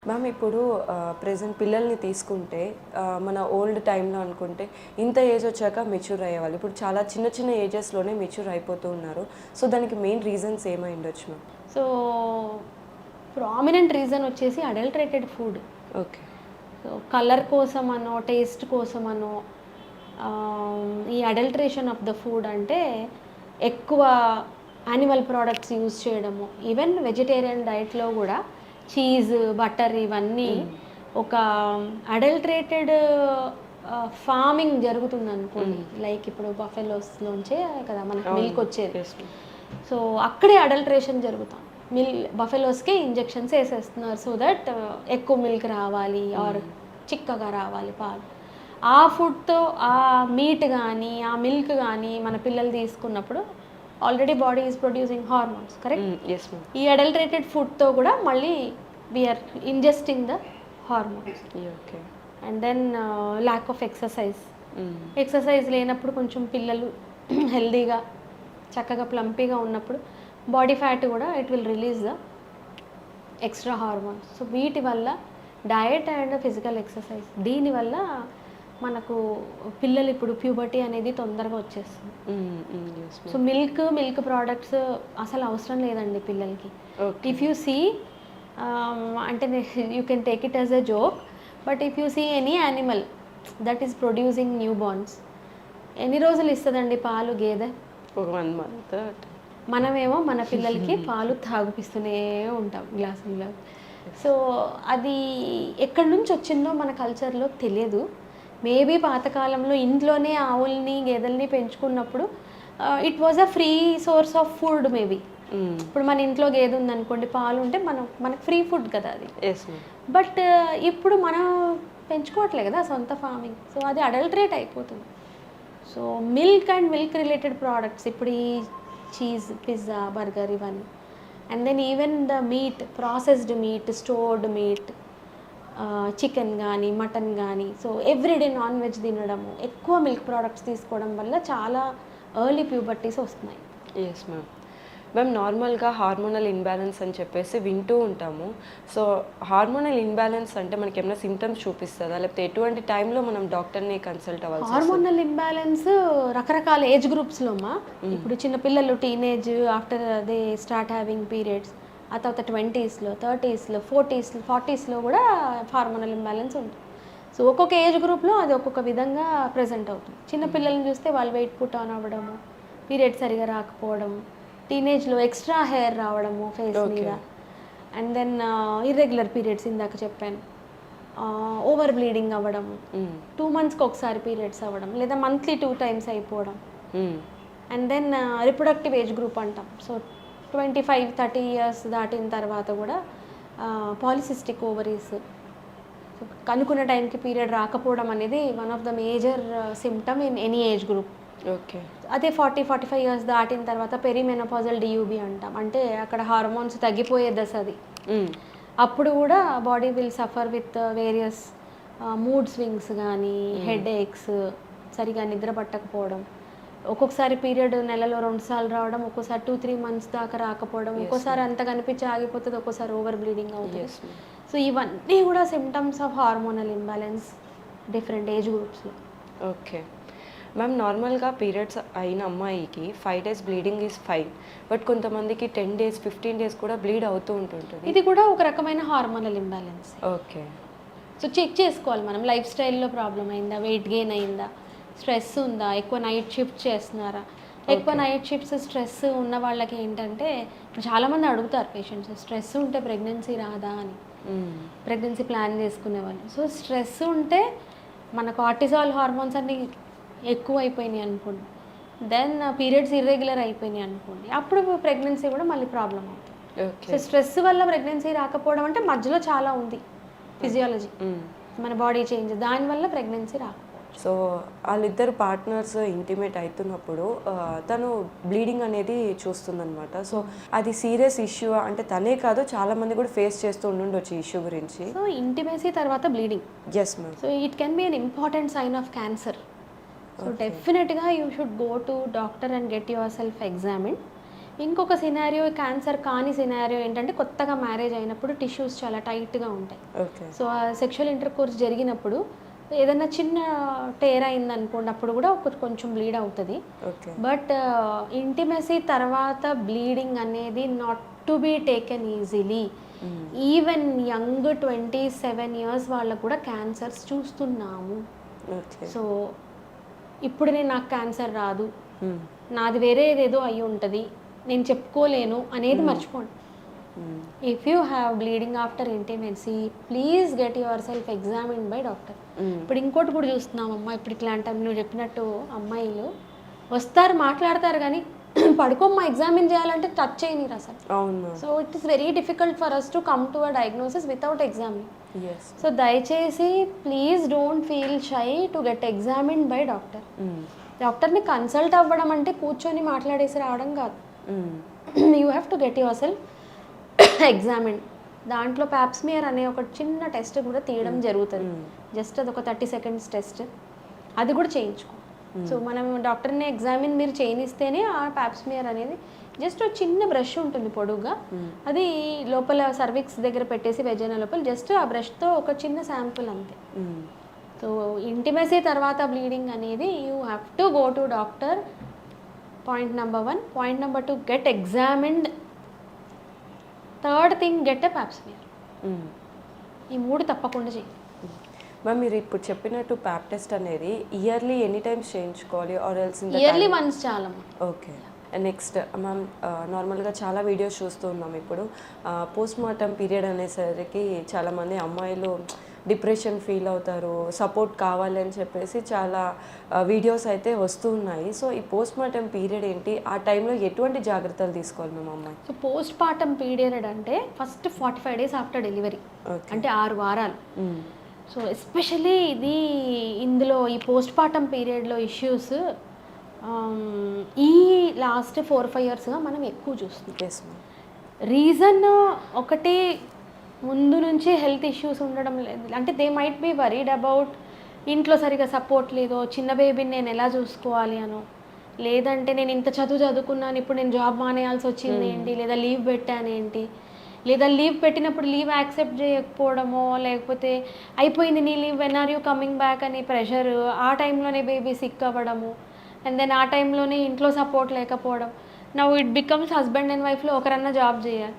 Ma'am ఇప్పుడు present పిల్లల్ని తీసుకుంటే మన ఓల్డ్ టైంలో అనుకుంటే ఇంత ఏజ్ వచ్చాక మెచ్యూర్ అయ్యేవాళ్ళు. ఇప్పుడు చాలా చిన్న చిన్న ఏజెస్‌లోనే మెచ్యూర్ అయిపోతూ ఉన్నారు. సో, దానికి మెయిన్ రీజన్స్ ఏమై ఉండొచ్చు మ్యామ్? సో, ప్రామినెంట్ రీజన్ వచ్చేసి adulterated food. Okay. So, colour కోసమనో, టేస్ట్ కోసమనో ఈ అడల్టరేషన్ ఆఫ్ ద ఫుడ్ అంటే ఎక్కువ యానిమల్ ప్రోడక్ట్స్ యూజ్ చేయడము. ఈవెన్ వెజిటేరియన్ డైట్‌లో కూడా చీజ్, బటర్ ఇవన్నీ ఒక అడల్టరేటెడ్ ఫార్మింగ్ జరుగుతుందనుకోండి. లైక్ ఇప్పుడు బఫెలోస్‌లోంచే కదా మనకు మిల్క్ వచ్చేది. Yes ma'am. సో, అక్కడే అడల్టరేషన్ జరుగుతుంది. బఫెలోస్‌కే ఇంజెక్షన్స్ ఏసేస్తున్నారు. సో దట్ ఎక్కువ మిల్క్ రావాలి ఆర్ చిక్కగా రావాలి పాలు. ఆ ఫుడ్‌తో ఆ మీట్ గానీ, ఆ మిల్క్ గానీ మన పిల్లలు తీసుకున్నప్పుడు already body is producing hormones, correct? Yes ma'am. ఈ అడల్టరేటెడ్ ఫుడ్‌తో కూడా మళ్ళీ we are ingesting the hormones. Okay. And then lack of exercise. Exercise లేనప్పుడు కొంచెం పిల్లలు హెల్దీగా చక్కగా ప్లంపీగా ఉన్నప్పుడు బాడీ ఫ్యాట్ కూడా it will release the extra hormones. So వీటి వల్ల డయట్ అండ్ ఫిజికల్ ఎక్సర్సైజ్ దీనివల్ల మనకు పిల్లలు ఇప్పుడు ప్యూబర్టీ అనేది తొందరగా వచ్చేస్తుంది. యెస్ సో మిల్క్ ప్రోడక్ట్స్ అసలు అవసరం లేదండి పిల్లలకి. ఇఫ్ యూ సీ అంటే you can take it as a joke, but if you see any animal that is producing newborns, ఎన్ని రోజులు ఇస్తుందండి పాలు గేదె? ఒక 1 మంత్. మనమేమో మన పిల్లలకి పాలు తాగుపిస్తూనే ఉంటాం గ్లాసుల్లో. సో అది ఎక్కడి నుంచి వచ్చిందో మన కల్చర్లో తెలియదు. మేబీ పాతకాలంలో ఇంట్లోనే ఆవుల్ని గేదెల్ని పెంచుకున్నప్పుడు it was a free source of food maybe. ఇప్పుడు మన ఇంట్లో గేదె ఉందనుకోండి, పాలు ఉంటే మనకు ఫ్రీ ఫుడ్ కదా అది. బట్ ఇప్పుడు మనం పెంచుకోవట్లే కదా సొంత ఫార్మింగ్. సో అది అడల్టరేట్ అయిపోతుంది. So milk and milk related products ఇప్పుడు ఈ చీజ్, పిజ్జా, బర్గర్ ఇవన్నీ. And then even the meat, processed meat, stored meat, chicken కానీ మటన్ కానీ. సో ఎవ్రీడే నాన్ వెజ్ తినడము, ఎక్కువ మిల్క్ ప్రోడక్ట్స్ తీసుకోవడం వల్ల చాలా ఎర్లీ ప్యూబర్టీస్ వస్తున్నాయి. Yes ma'am. మేము నార్మల్గా హార్మోనల్ ఇన్బ్యాలెన్స్ అని చెప్పేసి వింటూ ఉంటాము. సో హార్మోనల్ ఇన్బ్యాలెన్స్ అంటే మనకి ఏమైనా సిమ్టమ్స్ చూపిస్తుందా, లేకపోతే ఎటువంటి టైంలో మనం డాక్టర్ని కన్సల్ట్ అవ్వాలి? హార్మోనల్ ఇంబ్యాలెన్స్ రకరకాల ఏజ్ గ్రూప్స్లో అమ్మా. ఇప్పుడు చిన్నపిల్లలు teenage after they start having periods, ఆ తర్వాత 20sలో, 30sలో, 40sలో కూడా హార్మోనల్ ఇంబ్యాలెన్స్ ఉంటుంది. సో ఒక్కొక్క ఏజ్ గ్రూప్లో అది ఒక్కొక్క విధంగా ప్రజెంట్ అవుతుంది. చిన్నపిల్లల్ని చూస్తే వాళ్ళు వెయిట్ పుట్ ఆన్ అవ్వడము, పీరియడ్ సరిగా రాకపోవడం, టీనేజ్లో ఎక్స్ట్రా హెయిర్ రావడము ఫేస్ మీద, అండ్ దెన్ ఇర్రెగ్యులర్ పీరియడ్స్ ఇందాక చెప్పాను, ఓవర్ బ్లీడింగ్ అవ్వడము, 2 monthsకి ఒకసారి పీరియడ్స్ అవ్వడం, లేదా మంత్లీ 2 times అయిపోవడం. And then reproductive age group అంటాం. సో 25-30 years దాటిన తర్వాత కూడా పాలిసిస్టిక్ ఓవరీస్, కనుక్కున్న టైంకి పీరియడ్ రాకపోవడం అనేది one of the major symptom in any age group. Okay. అదే 40-45 years దాటిన తర్వాత పెరిమెనోపాజల్ డియూబీ అంటాం. అంటే అక్కడ హార్మోన్స్ తగ్గిపోయే దశ అది. అప్పుడు కూడా body will suffer with various mood swings కానీ, హెడ్ ఏక్స్, సరిగా నిద్ర పట్టకపోవడం, ఒక్కొక్కసారి పీరియడ్ నెలలో 2 సార్లు రావడం, ఒక్కోసారి 2-3 months దాకా రాకపోవడం, ఒక్కోసారి అంత కనిపించి ఆగిపోతుంది, ఒక్కోసారి ఓవర్ బ్లీడింగ్ అవుతుంది. సో ఇవన్నీ కూడా symptoms of hormonal imbalance different age గ్రూప్స్లో. Okay ma'am. నార్మల్గా పీరియడ్స్ అయిన అమ్మాయికి 5 days bleeding is fine, but కొంతమందికి 10 days, 15 days కూడా బ్లీడ్ అవుతూ ఉంటుంటుంది. ఇది కూడా ఒక రకమైన hormonal imbalance. Okay. So check చేసుకోవాలి మనం, లైఫ్ స్టైల్లో ప్రాబ్లం అయిందా, వెయిట్ గెయిన్ అయిందా, స్ట్రెస్ ఉందా, ఎక్కువ నైట్ షిఫ్ట్ చేస్తున్నారా. ఎక్కువ నైట్ షిఫ్ట్స్, స్ట్రెస్ ఉన్న వాళ్ళకి ఏంటంటే చాలామంది అడుగుతారు పేషెంట్స్, స్ట్రెస్ ఉంటే ప్రెగ్నెన్సీ రాదా అని, ప్రెగ్నెన్సీ ప్లాన్ చేసుకునే వాళ్ళు. సో స్ట్రెస్ ఉంటే మన కార్టిసాల్ హార్మోన్స్ అన్ని ఎక్కువ అయిపోయినాయి అనుకోండి, దెన్ పీరియడ్స్ ఇర్రెగ్యులర్ అయిపోయినాయి అనుకోండి, అప్పుడు ప్రెగ్నెన్సీ కూడా మళ్ళీ ప్రాబ్లం అవుతుంది. సో స్ట్రెస్ వల్ల ప్రెగ్నెన్సీ రాకపోవడం అంటే మధ్యలో చాలా ఉంది ఫిజియాలజీ, మన బాడీ చేంజ్, దానివల్ల ప్రెగ్నెన్సీ రాకపోవడం. సో వాళ్ళిద్దరు పార్ట్నర్స్ ఇంటిమేట్ అవుతున్నప్పుడు తను బ్లీడింగ్ అనేది చూస్తుందన్నమాట. సో అది సీరియస్ ఇష్యూ అంటే తనే కాదు, చాలామంది కూడా ఫేస్ చేస్తూ ఉండొచ్చు ఇష్యూ గురించి. సో ఇంటిమేసీ తర్వాత bleeding, yes ma'am. So it can be an important sign of cancer. So డెఫినెట్గా you should go to doctor and get yourself examine. ఇంకొక సినారియో, క్యాన్సర్ కాని సినారియో ఏంటంటే కొత్తగా మ్యారేజ్ అయినప్పుడు టిష్యూస్ చాలా టైట్గా ఉంటాయి. ఓకే. సో ఆ సెక్షువల్ ఇంటర్కోర్స్ జరిగినప్పుడు ఏదైనా చిన్న టేర్ అయింది అనుకోండి, అప్పుడు కూడా కొంచెం బ్లీడ్ అవుతుంది. ఓకే. బట్ ఇంటిమెసీ తర్వాత బ్లీడింగ్ అనేది not to be taken easily. Even young 27 years వాళ్ళకు కూడా క్యాన్సర్స్ చూస్తున్నాము. ఓకే. సో ఇప్పుడు నాకు క్యాన్సర్ రాదు, నాది వేరే ఏదేదో అయి ఉంటుంది, నేను చెప్పుకోలేను అనేది మర్చిపోండి. If you have bleeding after intimacy, please get your self examined by doctor. ఇప్పుడు ఇంకోటి కూడా చూస్తున్నామమ్మా, ఇప్పుడు ఇట్లాంటి నువ్వు చెప్పినట్టు అమ్మాయిలు వస్తారు మాట్లాడతారు కానీ పడుకోమ్మా ఎగ్జామిన్ చేయాలంటే టచ్ చేయనిరు అసలు. అవును. So it is very difficult for us to come to a diagnosis without examine. Yes. So దయచేసి please don't feel shy to get examined by doctor. డాక్టర్ని కన్సల్ట్ అవ్వడం అంటే కూర్చొని మాట్లాడేసి రావడం కాదు. You have to get yourself examine. దాంట్లో pap smear అనే ఒక చిన్న టెస్ట్ కూడా తీయడం జరుగుతుంది. జస్ట్ అది ఒక 30 seconds టెస్ట్, అది కూడా చేయించుకో. సో మనం డాక్టర్ని ఎగ్జామిన్ మీరు చేయనిస్తేనే ఆ ప్యాప్స్మియర్ అనేది జస్ట్ ఒక చిన్న బ్రష్ ఉంటుంది పొడుగ్గా, అది లోపల సర్విక్స్ దగ్గర పెట్టేసి వెజైనా లోపల జస్ట్ ఆ బ్రష్తో ఒక చిన్న శాంపుల్ అంతే. సో ఇంటిమెసీ తర్వాత బ్లీడింగ్ అనేది you have to go to doctor. Point number 1. Point number 2, get examined. Third thing, get a Pap smear. ఈ 3 తప్పకుండా చేయండి. మ్యామ్ మీరు ఇప్పుడు చెప్పినట్టు ప్యాప్ టెస్ట్ అనేది ఇయర్లీ ఎనీ టైమ్స్ చేయించుకోవాలి ఆర్ ఎల్స్ ఇయర్లీ వన్స్ చాలమ్మా. ఓకే. నెక్స్ట్ మ్యామ్, నార్మల్గా చాలా వీడియోస్ చూస్తూ ఉన్నాం ఇప్పుడు. పోస్ట్ మార్టం పీరియడ్ అనేసరికి చాలామంది అమ్మాయిలు డిప్రెషన్ ఫీల్ అవుతారు, సపోర్ట్ కావాలి అని చెప్పేసి చాలా వీడియోస్ అయితే వస్తూ ఉన్నాయి. సో ఈ పోస్ట్ మార్టం పీరియడ్ ఏంటి, ఆ టైంలో ఎటువంటి జాగ్రత్తలు తీసుకోవాలి మేము అమ్మాయి? సో పోస్ట్ పార్టం పీరియడ్ అంటే ఫస్ట్ 45 days ఆఫ్టర్ డెలివరీ, అంటే 6 వారాలు. సో ఎస్పెషలీ ఇందులో ఈ పోస్ట్ పార్టం పీరియడ్లో ఇష్యూస్ ఈ లాస్ట్ 4-5 yearsగా మనం ఎక్కువ చూస్తున్నాం. రీజన్ ఒకటి, ముందు నుంచి హెల్త్ ఇష్యూస్ ఉండడం లేదు, అంటే they might be worried about ఇంట్లో సరిగా సపోర్ట్ లేదో, చిన్న బేబీని నేను ఎలా చూసుకోవాలి అనో, లేదంటే నేను ఇంత చదువుకున్నాను ఇప్పుడు నేను జాబ్ మానేయాల్సి వచ్చింది ఏంటి, లేదా లీవ్ పెట్టానేంటి, లేదా లీవ్ పెట్టినప్పుడు లీవ్ యాక్సెప్ట్ చేయకపోవడమో, లేకపోతే అయిపోయింది నీ leave, when are you coming back అని ప్రెషర్, ఆ టైంలోనే బేబీ సిక్ అవ్వడము, అండ్ దెన్ ఆ టైంలోనే ఇంట్లో సపోర్ట్ లేకపోవడం. Now it becomes husband and వైఫ్లో ఒకరన్నా జాబ్ చేయాలి.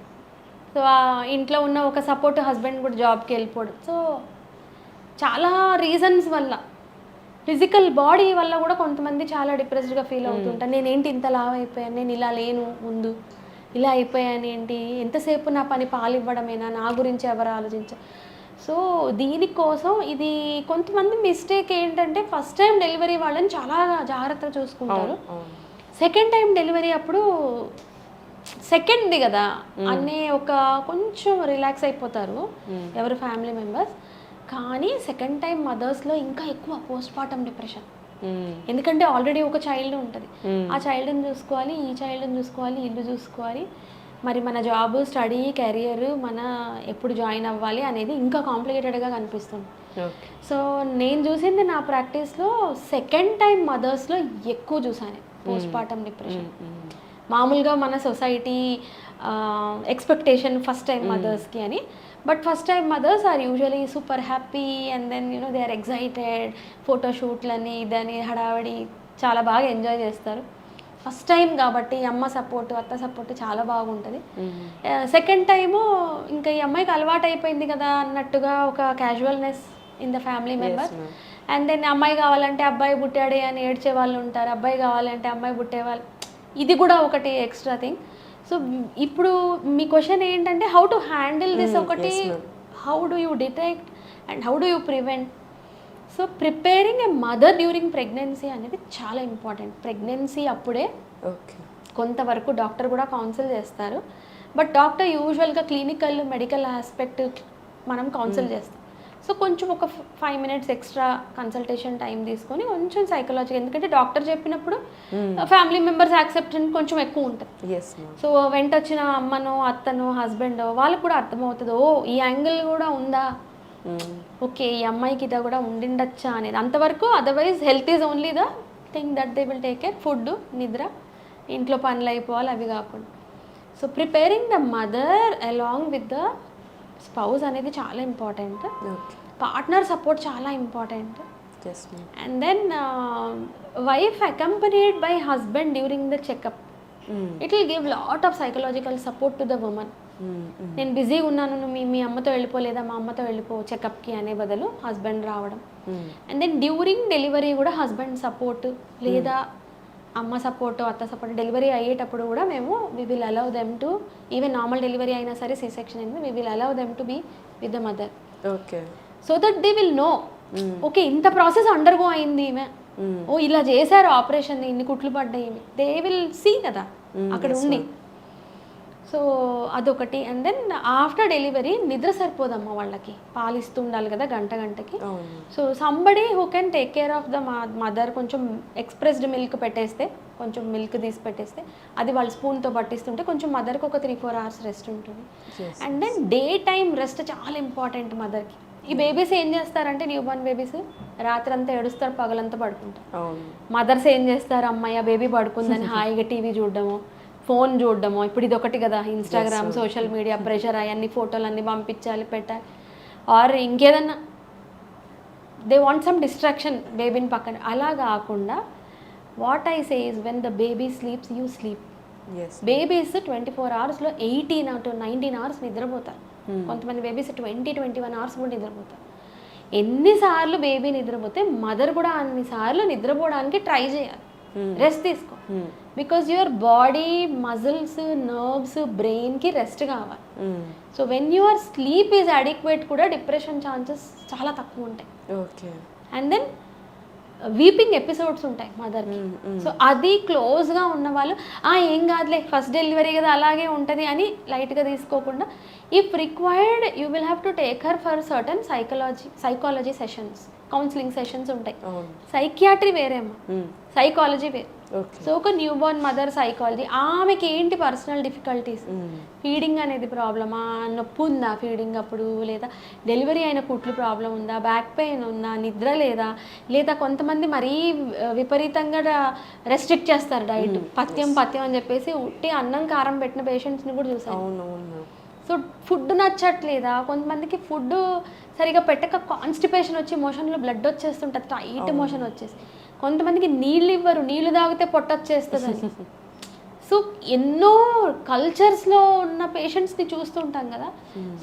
సో ఆ ఇంట్లో ఉన్న ఒక సపోర్ట్ హస్బెండ్ కూడా జాబ్కి వెళ్ళిపోవడం. సో చాలా రీజన్స్ వల్ల, ఫిజికల్ బాడీ వల్ల కూడా కొంతమంది చాలా డిప్రెస్డ్గా ఫీల్ అవుతుంటారు. నేనేంటి ఇంత లావ్ అయిపోయాను, నేను ఇలా లేను, ముందు ఇలా అయిపోయాను ఏంటి, ఎంతసేపు నా పని పాలివ్వడమేనా, నా గురించి ఎవరు ఆలోచించారు. సో దీనికోసం ఇది కొంతమంది మిస్టేక్ ఏంటంటే ఫస్ట్ టైం డెలివరీ వాళ్ళని చాలా జాగ్రత్తగా చూసుకుంటారు. సెకండ్ టైం డెలివరీ అప్పుడు సెకండ్ది కదా అనే ఒక కొంచెం రిలాక్స్ అయిపోతారు ఎవరు ఫ్యామిలీ మెంబర్స్. కానీ సెకండ్ టైం మదర్స్లో ఇంకా ఎక్కువ పోస్ట్ పార్టం డిప్రెషన్. ఎందుకంటే ఆల్రెడీ ఒక చైల్డ్ ఉంటుంది, ఆ చైల్డ్ని చూసుకోవాలి, ఈ చైల్డ్ని చూసుకోవాలి, ఇల్లు చూసుకోవాలి, మరి మన జాబ్, స్టడీ, కెరియర్, మన ఎప్పుడు జాయిన్ అవ్వాలి అనేది ఇంకా కాంప్లికేటెడ్గా కనిపిస్తుంది. సో నేను చూసింది నా ప్రాక్టీస్లో సెకండ్ టైం మదర్స్లో ఎక్కువ చూసాను పోస్ట్ పార్టం డిప్రెషన్. మామూలుగా మన సొసైటీ ఎక్స్పెక్టేషన్ ఫస్ట్ టైం మదర్స్కి అని, but first time mothers are usually super happy and then they are excited, ఫోటోషూట్లని ఇదని హడావిడి చాలా బాగా ఎంజాయ్ చేస్తారు. ఫస్ట్ టైం కాబట్టి అమ్మ సపోర్ట్, అత్త సపోర్ట్ చాలా బాగుంటుంది. సెకండ్ టైము ఇంకా ఈ అమ్మాయికి అలవాటు అయిపోయింది కదా అన్నట్టుగా ఒక casualness in the family member. And then అమ్మాయి కావాలంటే అబ్బాయి పుట్టాడే అని ఏడ్చే వాళ్ళు ఉంటారు, అబ్బాయి కావాలంటే అమ్మాయి పుట్టేవాళ్ళు, ఇది కూడా ఒకటి ఎక్స్ట్రా థింగ్. సో ఇప్పుడు మీ క్వశ్చన్ ఏంటంటే హౌ టు హ్యాండిల్ దిస్ ఒకటి, how do you detect and how do you prevent. So preparing a mother during pregnancy అనేది చాలా ఇంపార్టెంట్. ప్రెగ్నెన్సీ అప్పుడే కొంతవరకు డాక్టర్ కూడా కౌన్సిల్ చేస్తారు, బట్ డాక్టర్ యూజువల్గా క్లినికల్ మెడికల్ ఆస్పెక్ట్ మనం కౌన్సిల్ చేస్తాం. సో కొంచెం ఒక 5 minutes ఎక్స్ట్రా కన్సల్టేషన్ టైం తీసుకొని కొంచెం సైకలాజికల్, ఎందుకంటే డాక్టర్ చెప్పినప్పుడు ఫ్యామిలీ మెంబర్స్ యాక్సెప్టెన్స్ కొంచెం ఎక్కువ ఉంటుంది. సో వెంట వచ్చిన అమ్మనో, అత్తనో, హస్బెండో వాళ్ళకు కూడా అర్థమవుతుంది, ఓ ఈ యాంగిల్ కూడా ఉందా, ఓకే ఈ అమ్మాయికి ఇదా కూడా ఉండిండొచ్చా అనేది అంతవరకు. Otherwise health is only the thing that they will take care. Food, నిద్ర ఇంట్లో పనులు అయిపోవాలి అవి కాకుండా. So preparing the mother along with the spouse అనేది చాలా ఇంపార్టెంట్. ఓకే. పార్ట్నర్ సపోర్ట్ చాలా important. Yes ma'am. And then wife accompanied by husband during the checkup. It will give lot of psychological support to the woman. నేను బిజీగా ఉన్నాను, నువ్వు మీ అమ్మతో వెళ్ళిపోలేదా, మా అమ్మతో వెళ్ళిపో చెకప్కి అనే బదులు హస్బెండ్ రావడం. అండ్ దెన్ డ్యూరింగ్ డెలివరీ కూడా హస్బెండ్ సపోర్ట్ లేదా అమ్మ సపోర్ట్, అత్త సపోర్ట్. డెలివరీ అయ్యేటప్పుడు కూడా మేము we will allow them to, even normal delivery అయినా సరే సి సెక్షన్ అయినా, we will allow them to be with the mother. Okay. So that they will know, okay ఇంత ప్రాసెస్ అండర్గో అయింది ఈమె, ఓ ఇలా చేశారు ఆపరేషన్, ఇన్ని కుట్లు పడ్డాయి, దే విల్ సీ కదా అక్కడ ఉండి. సో అదొకటి. అండ్ దెన్ ఆఫ్టర్ డెలివరీ నిద్ర సరిపోదమ్మా వాళ్ళకి, పాలిస్తూ ఉండాలి కదా గంటకి. So somebody who can take care of the mother. కొంచెం ఎక్స్ప్రెస్డ్ మిల్క్ పెట్టేస్తే, కొంచెం మిల్క్ తీసి పెట్టేస్తే అది వాళ్ళు స్పూన్తో పట్టిస్తుంటే కొంచెం మదర్కి ఒక 3-4 hours రెస్ట్ ఉంటుంది. And then day time rest చాలా ఇంపార్టెంట్ మదర్కి. ఈ బేబీస్ ఏం చేస్తారంటే, న్యూ బోర్న్ బేబీస్ రాత్రి అంతా ఏడుస్తారు, పగలంతా పడుకుంటారు. మదర్స్ ఏం చేస్తారు, అమ్మాయి బేబీ పడుకుందని హాయిగా టీవీ చూడడము, ఫోన్ చూడడము. ఇప్పుడు ఇది ఒకటి కదా, ఇన్స్టాగ్రామ్, సోషల్ మీడియా ప్రెషర్, అవన్నీ ఫోటోలు అన్నీ పంపించాలి, పెట్టాలి. ఆర్ ఇంకేదన్నా దే వాంట్ సమ్ డిస్ట్రాక్షన్ బేబీని పక్కన. అలా కాకుండా what I say is when the baby sleeps you sleep. Babies 24 hours 18 to 19 hours నిద్రపోతారు. కొంతమంది బేబీస్ 20-21 hours కూడా నిద్రపోతారు. ఎన్నిసార్లు బేబీ నిద్రపోతే మదర్ కూడా అన్నిసార్లు నిద్రపోవడానికి ట్రై చేయాలి, రెస్ట్ తీసుకో. Because your body, muscles, nerves, బ్రెయిన్కి రెస్ట్ కావాలి. So when your sleep is adequate కూడా డిప్రెషన్ ఛాన్సెస్ చాలా తక్కువ ఉంటాయి. Okay. And then weeping episodes ఉంటాయి మదర్కి. సో అది క్లోజ్గా ఉన్న వాళ్ళు ఏం కాదులే ఫస్ట్ డెలివరీ కదా అలాగే ఉంటుంది అని లైట్గా తీసుకోకుండా, if required you will have to take her for certain psychology sessions, counselling sessions ఉంటాయి. సైకియాట్రీ వేరేమ్మా, సైకాలజీ వేరే. సో ఒక న్యూ బోర్న్ మదర్ సైకాలజీ, ఆమెకి ఏంటి పర్సనల్ డిఫికల్టీస్, ఫీడింగ్ అనేది ప్రాబ్లమా, నొప్పి ఉందా ఫీడింగ్ అప్పుడు, లేదా డెలివరీ అయిన కుట్లు ప్రాబ్లం ఉందా, బ్యాక్ పెయిన్ ఉందా, నిద్ర లేదా కొంతమంది మరీ విపరీతంగా రెస్ట్రిక్ట్ చేస్తారు డైట్, పథ్యం అని చెప్పేసి ఉట్టి అన్నం కారం పెట్టిన పేషెంట్స్ని కూడా చూసాను. సో ఫుడ్ నచ్చట్లేదా, కొంతమందికి ఫుడ్ సరిగా పెట్టక కాన్స్టిపేషన్ వచ్చి మోషన్లో బ్లడ్ వచ్చేస్తుంటుంది, టైట్ మోషన్ వచ్చేసి. కొంతమందికి నీళ్ళు ఇవ్వరు, నీళ్ళు తాగితే పొట్టొచ్చేస్తుందని. సో ఎన్నో కల్చర్స్లో ఉన్న పేషెంట్స్ని చూస్తుంటాం కదా.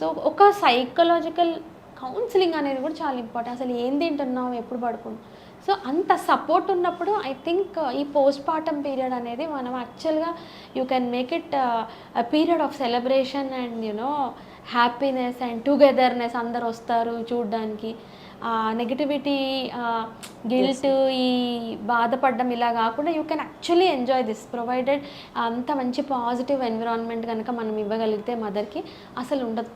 సో ఒక సైకలాజికల్ కౌన్సిలింగ్ అనేది కూడా చాలా ఇంపార్టెంట్. అసలు ఏం తింటున్నావు, ఎప్పుడు పడుకున్నావు. సో అంత సపోర్ట్ ఉన్నప్పుడు ఐ థింక్ ఈ పోస్ట్ పార్టమ్ పీరియడ్ అనేది మనం యాక్చువల్గా you can make it a period of celebration and happiness and togetherness. అందరు వస్తారు చూడడానికి. నెగిటివిటీ, గిల్ట్, ఈ బాధపడడం ఇలా కాకుండా you can actually enjoy this provided అంత మంచి పాజిటివ్ ఎన్విరాన్మెంట్ కనుక మనం ఇవ్వగలిగితే మదర్కి అసలు ఉండదు.